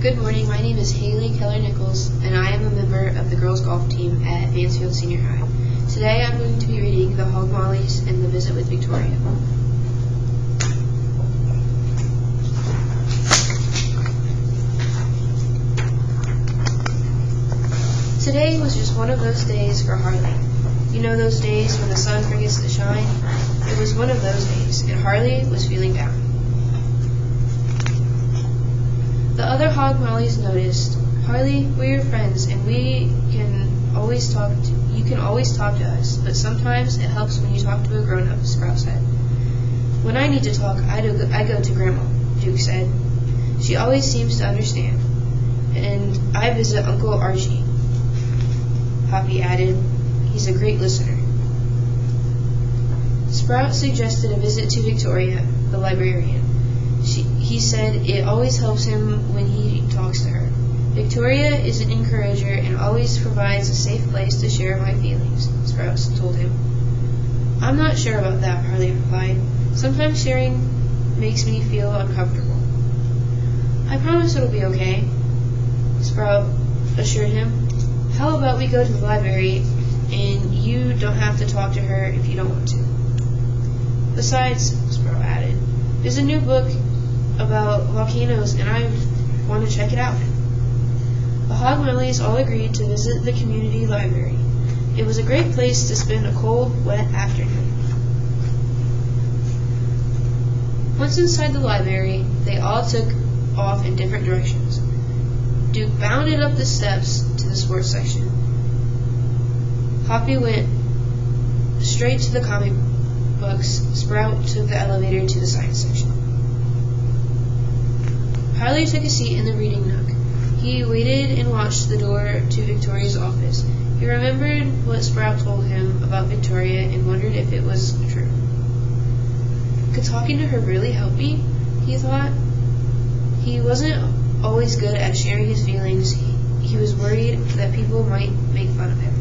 Good morning, my name is Haylie Keller-Nichols, and I am a member of the girls' golf team at Mansfield Senior High. Today I'm going to be reading The Hog Mollies and The Visit with Victoria. Today was just one of those days for Haylie. You know those days when the sun forgets to shine? It was one of those days, and Haylie was feeling down. The other Hog Mollies noticed, "Haylie, we're your friends, and you can always talk to us, but sometimes it helps when you talk to a grown-up," Sprout said. "When I need to talk, I go to Grandma," Duke said. "She always seems to understand. And I visit Uncle Archie," Poppy added. "He's a great listener." Sprout suggested a visit to Victoria, the librarian. He said it always helps him when he talks to her. "Victoria is an encourager and always provides a safe place to share my feelings," Sprout told him. "I'm not sure about that," Haylie replied. "Sometimes sharing makes me feel uncomfortable." "I promise it'll be okay," Sprout assured him. "How about we go to the library and you don't have to talk to her if you don't want to." "Besides," Sprout added, "there's a new book about volcanoes and I want to check it out." The Hog Mollies all agreed to visit the community library. It was a great place to spend a cold, wet afternoon. Once inside the library, they all took off in different directions. Duke bounded up the steps to the sports section. Poppy went straight to the comic books. Sprout took the elevator to the science section. Haylie took a seat in the reading nook. He waited and watched the door to Victoria's office. He remembered what Sprout told him about Victoria and wondered if it was true. Could talking to her really help me? He thought. He wasn't always good at sharing his feelings. He was worried that people might make fun of him.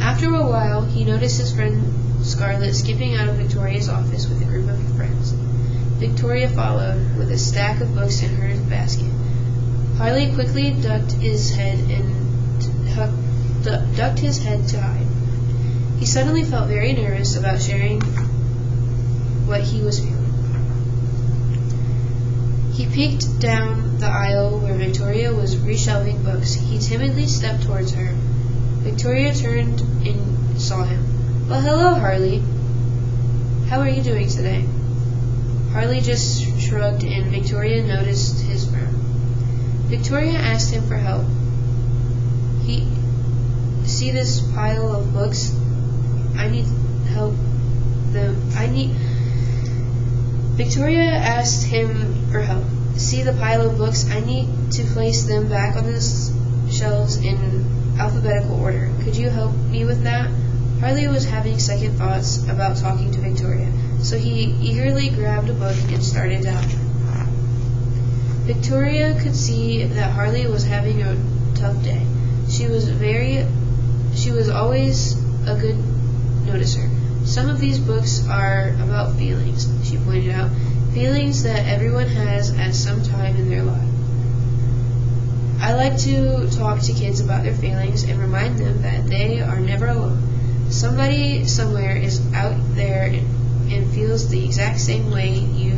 After a while, he noticed his friend Scarlett skipping out of Victoria's office with a group of friends. Victoria followed, with a stack of books in her basket. Haylie quickly ducked his head to hide. He suddenly felt very nervous about sharing what he was feeling. He peeked down the aisle where Victoria was reshelving books. He timidly stepped towards her. Victoria turned and saw him. "Well, hello, Haylie. How are you doing today?" Haylie just shrugged, and Victoria noticed his frown. Victoria asked him for help. "See this pile of books? Victoria asked him for help. "See the pile of books? I need to place them back on the shelves in alphabetical order. Could you help me with that?" Haylie was having second thoughts about talking to Victoria, so he eagerly grabbed a book and started to help her. Victoria could see that Haylie was having a tough day. She was always a good noticer. "Some of these books are about feelings," she pointed out. "Feelings that everyone has at some time in their life. I like to talk to kids about their feelings and remind them that they are never alone. Somebody somewhere is out there and feels the exact same way you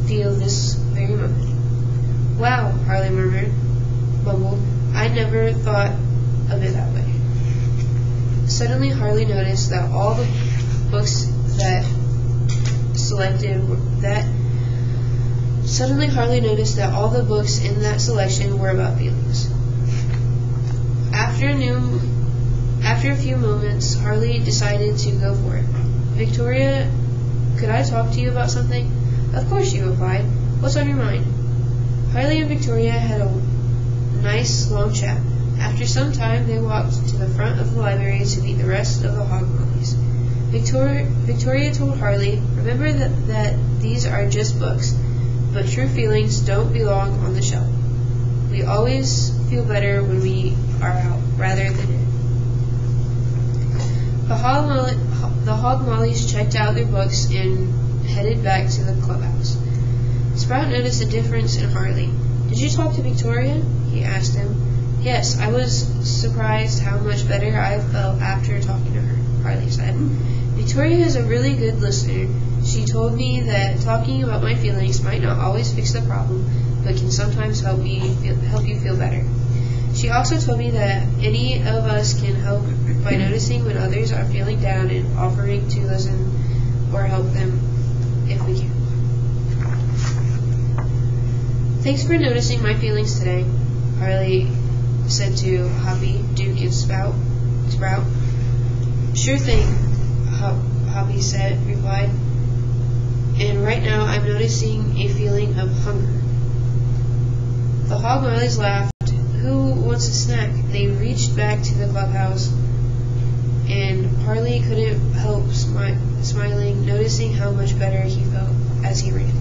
feel this very moment." "Wow," Haylie mumbled. "I never thought of it that way." Suddenly Haylie noticed that all the books in that selection were about feelings. After a few moments, Haylie decided to go for it. "Victoria, could I talk to you about something?" "Of course," she replied. "What's on your mind?" Haylie and Victoria had a nice long chat. After some time, they walked to the front of the library to meet the rest of the Hog Mollies. Victoria told Haylie, "Remember that these are just books, but true feelings don't belong on the shelf. We always feel better when we are out rather than in." The Hog Mollies checked out their books and headed back to the clubhouse. Sprout noticed a difference in Harley. "Did you talk to Victoria?" he asked him. "Yes, I was surprised how much better I felt after talking to her," Harley said. "Victoria is a really good listener. She told me that talking about my feelings might not always fix the problem, but can sometimes help you feel better. She also told me that any of us can help by noticing when others are feeling down and offering to listen or help them if we can." "Thanks for noticing my feelings today," Harley said to Hoppy, Duke, and Sprout. "Sure thing," Hoppy replied. "And right now I'm noticing a feeling of hunger." The Hog Miley's laughed. "Who wants a snack?" They reached back to the clubhouse, and Harley couldn't help smiling, noticing how much better he felt as he ran.